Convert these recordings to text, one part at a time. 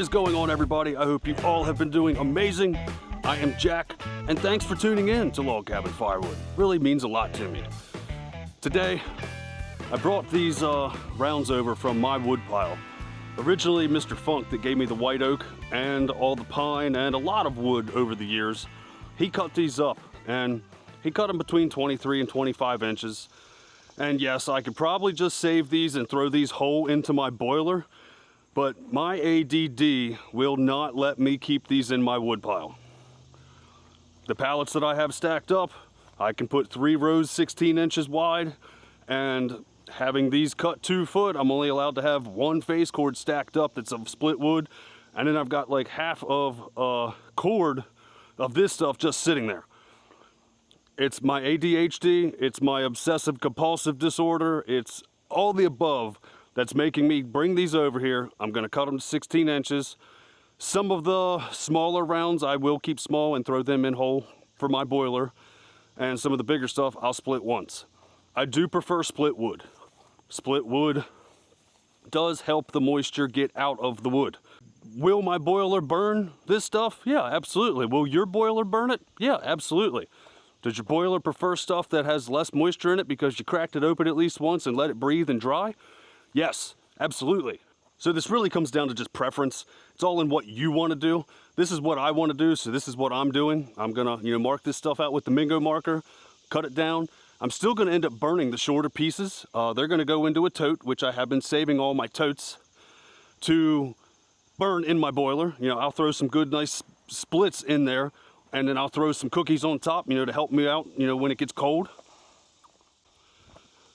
What is going on, everybody? I hope you all have been doing amazing. I am Jack, and thanks for tuning in to Log Cabin Firewood. Really means a lot to me. Today, I brought these rounds over from my wood pile. Originally, Mr. Funk that gave me the white oak and all the pine and a lot of wood over the years, he cut these up, and he cut them between 23 and 25 inches. And yes, I could probably just save these and throw these whole into my boiler, but my ADD will not let me keep these in my wood pile. The pallets that I have stacked up, I can put 3 rows 16 inches wide, and having these cut 2 foot, I'm only allowed to have 1 face cord stacked up that's of split wood, and then I've got like half of a cord of this stuff just sitting there. It's my ADHD, it's my obsessive compulsive disorder, it's all the above that's making me bring these over here. I'm gonna cut them to 16 inches. Some of the smaller rounds I will keep small and throw them in whole for my boiler. And some of the bigger stuff I'll split once. I do prefer split wood. Split wood does help the moisture get out of the wood. Will my boiler burn this stuff? Yeah, absolutely. Will your boiler burn it? Yeah, absolutely. Does your boiler prefer stuff that has less moisture in it because you cracked it open at least once and let it breathe and dry? Yes, absolutely. So this really comes down to just preference. It's all in what you want to do. This is what I want to do, so this is what I'm doing. I'm gonna, mark this stuff out with the Mingo marker, cut it down. I'm still gonna end up burning the shorter pieces. They're gonna go into a tote, which I have been saving all my totes to burn in my boiler. I'll throw some good, nice splits in there, and then I'll throw some cookies on top, to help me out, when it gets cold.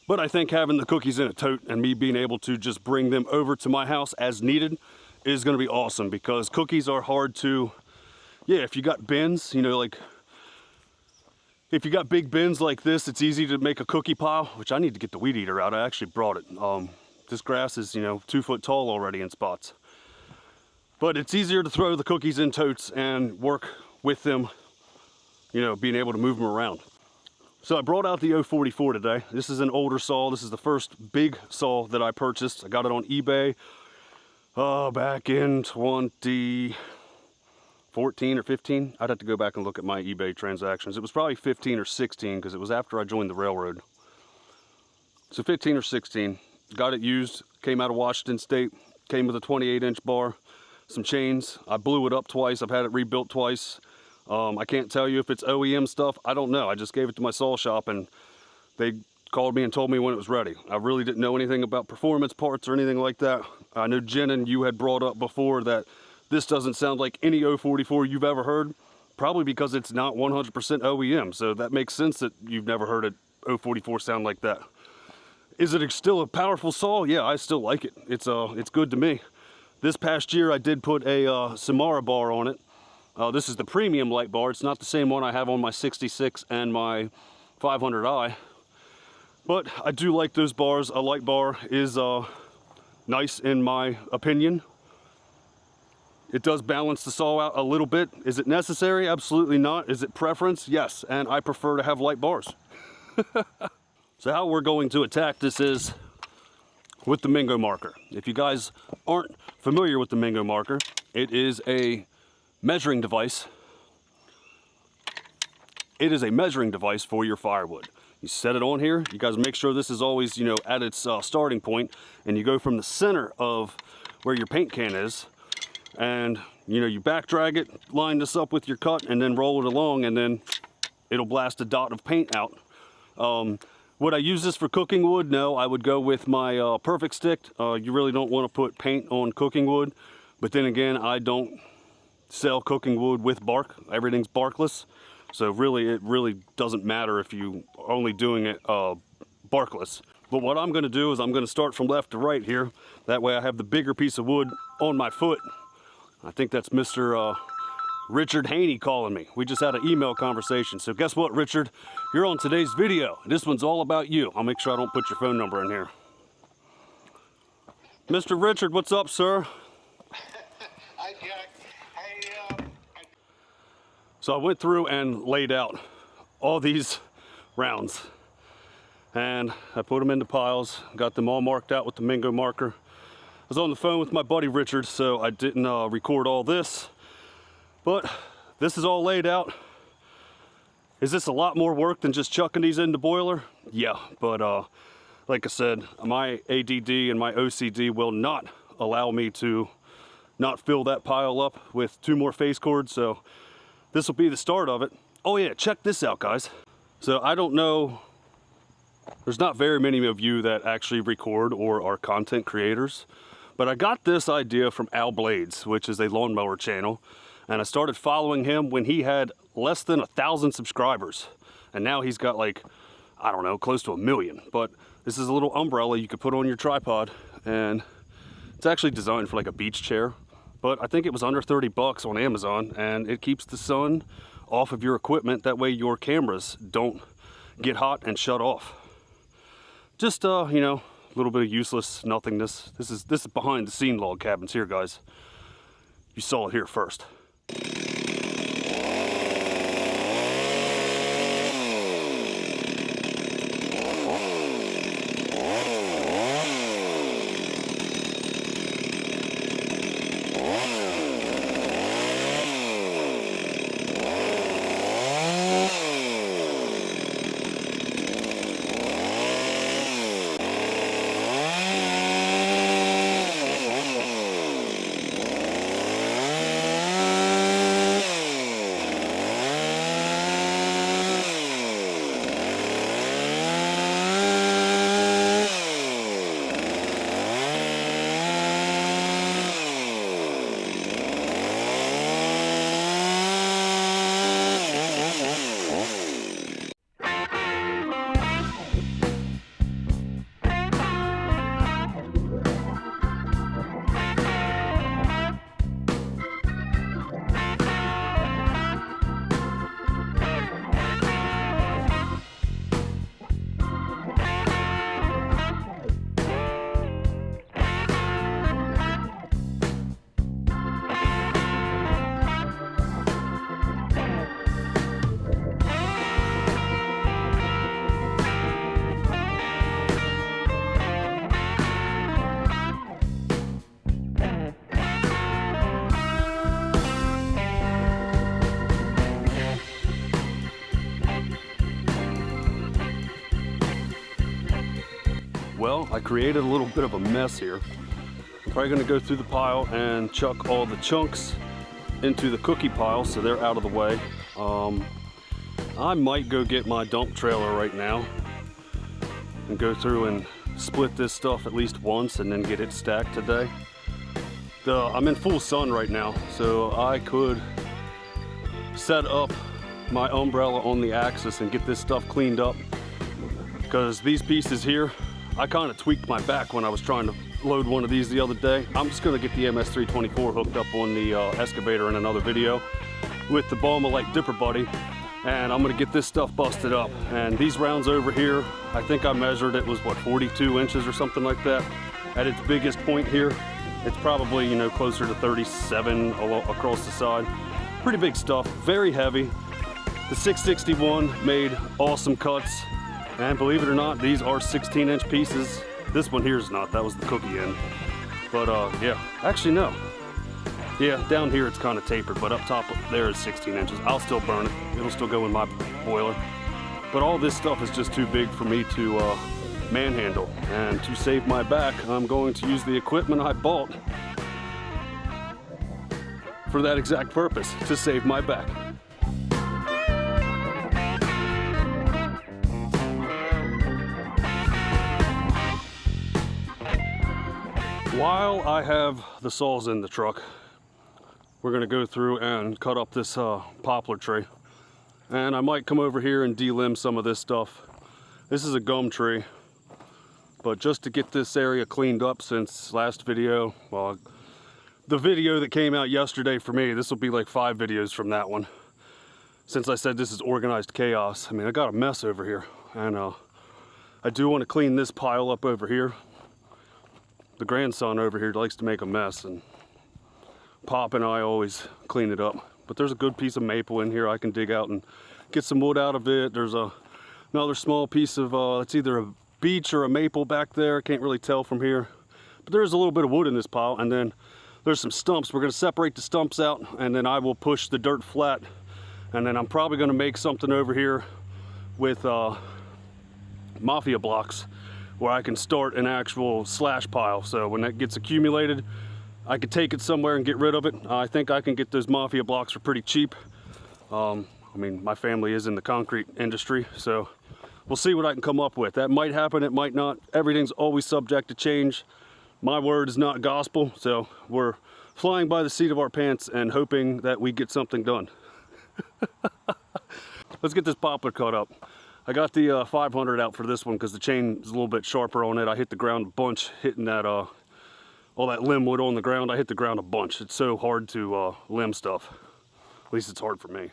But I think having the cookies in a tote and me being able to just bring them over to my house as needed is gonna be awesome, because cookies are hard to, if you got bins, like, if you got big bins like this, it's easy to make a cookie pile, which I need to get the weed eater out. I actually brought it. This grass is, 2 foot tall already in spots. But it's easier to throw the cookies in totes and work with them, being able to move them around. So I brought out the 044 today. This is an older saw. This is the first big saw that I purchased. I got it on eBay back in 2014 or 15. I'd have to go back and look at my eBay transactions. It was probably 15 or 16 because it was after I joined the railroad. So 15 or 16. Got it used, came out of Washington State, came with a 28-inch bar, some chains. I blew it up twice. I've had it rebuilt twice. I can't tell you if it's OEM stuff. I don't know. I just gave it to my saw shop and they called me and told me when it was ready. I really didn't know anything about performance parts or anything like that. I know Jen and you had brought up before that this doesn't sound like any 044 you've ever heard, probably because it's not 100% OEM. So that makes sense that you've never heard a 044 sound like that. Is it still a powerful saw? Yeah, I still like it. It's good to me. This past year I did put a Samara bar on it. This is the premium light bar. It's not the same one I have on my 66 and my 500i. But I do like those bars. A light bar is nice in my opinion. It does balance the saw out a little bit. Is it necessary? Absolutely not. Is it preference? Yes, and I prefer to have light bars. So how we're going to attack this is with the Mingo marker. If you guys aren't familiar with the Mingo marker, it is a measuring device. It is a measuring device for your firewood. You set it on here. You guys make sure this is always, at its starting point, and you go from the center of where your paint can is, and you back drag it, line this up with your cut, and then roll it along, and then it'll blast a dot of paint out. Would I use this for cooking wood? No, I would go with my Perfect Stick. You really don't want to put paint on cooking wood, but then again, I don't sell cooking wood with bark. Everything's barkless, so really it really doesn't matter if you are only doing it barkless. But what I'm going to do is I'm going to start from left to right here. That way I have the bigger piece of wood on my foot. I think that's Mr. Richard Haney calling me. We just had an email conversation. So guess what, Richard? You're on today's video. This one's all about you. I'll make sure I don't put your phone number in here. Mr. Richard, what's up, sir? Hi, Jack. So I went through and laid out all these rounds, and I put them into piles, got them all marked out with the Mingo marker. was on the phone with my buddy Richard, so I didn't record all this. But this is all laid out. Is this a lot more work than just chucking these in the boiler? Yeah, but like I said, my ADD and my OCD will not allow me to not fill that pile up with 2 more face cords, so this will be the start of it. Oh yeah, check this out, guys. So I don't know, there's not very many of you that actually record or are content creators, but I got this idea from Al Blades, which is a lawnmower channel, and I started following him when he had less than 1,000 subscribers, and now he's got like, I don't know, close to 1 million. But this is a little umbrella you could put on your tripod, and it's actually designed for like a beach chair, but I think it was under 30 bucks on Amazon, and it keeps the sun off of your equipment. That way your cameras don't get hot and shut off. Just you know, a little bit of useless nothingness. This is behind the scene log cabins here, guys. You saw it here first. Well, I created a little bit of a mess here. I'm probably gonna go through the pile and chuck all the chunks into the cookie pile so they're out of the way. I might go get my dump trailer right now and go through and split this stuff at least once and then get it stacked today. I'm in full sun right now, so I could set up my umbrella on the axis and get this stuff cleaned up, because these pieces here, I kind of tweaked my back when I was trying to load one of these the other day. I'm just gonna get the MS324 hooked up on the excavator in another video with the Baumalight Dipper Buddy, and I'm gonna get this stuff busted up. And these rounds over here, I think I measured it was what, 42 inches or something like that. At its biggest point here, it's probably, you know, closer to 37 across the side. Pretty big stuff, very heavy. The 661 made awesome cuts. And believe it or not, these are 16-inch pieces. This one here is not, that was the cookie end. But yeah, actually no. Yeah, down here it's kind of tapered, but up top there is 16 inches. I'll still burn it, it'll still go in my boiler. But all this stuff is just too big for me to manhandle. And to save my back, I'm going to use the equipment I bought for that exact purpose, to save my back. While I have the saws in the truck, we're gonna go through and cut up this poplar tree. And I might come over here and delimb some of this stuff. This is a gum tree, but just to get this area cleaned up since last video, well, the video that came out yesterday for me, this will be like 5 videos from that one. Since I said this is organized chaos, I mean, I got a mess over here, and I do want to clean this pile up over here. The grandson over here likes to make a mess, and Pop and I always clean it up. But there's a good piece of maple in here I can dig out and get some wood out of it. There's another small piece of, it's either a beech or a maple back there. Can't really tell from here. But there is a little bit of wood in this pile, and then there's some stumps. We're gonna separate the stumps out, and then I will push the dirt flat, and then I'm probably gonna make something over here with mafia blocks where I can start an actual slash pile. So when that gets accumulated, I could take it somewhere and get rid of it. I think I can get those mafia blocks for pretty cheap. I mean, my family is in the concrete industry, so we'll see what I can come up with. That might happen, it might not. Everything's always subject to change. My word is not gospel, so we're flying by the seat of our pants and hoping that we get something done. Let's get this poplar cut up. I got the 500 out for this one because the chain is a little bit sharper on it. I hit the ground a bunch hitting that all that limb wood on the ground. I hit the ground a bunch. It's so hard to limb stuff. At least it's hard for me.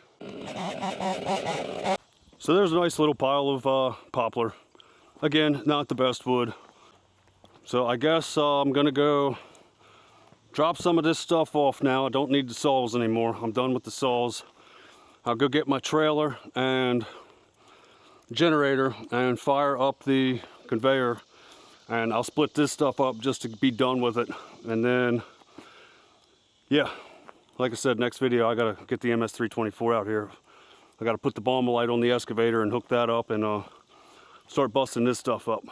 So there's a nice little pile of poplar. Again, not the best wood. So I guess I'm gonna go drop some of this stuff off now. I don't need the saws anymore. I'm done with the saws. I'll go get my trailer and generator and fire up the conveyor, and I'll split this stuff up just to be done with it. And then, yeah, like I said, next video I gotta get the MS324 out here. I gotta put the Baumalight on the excavator and hook that up and start busting this stuff up.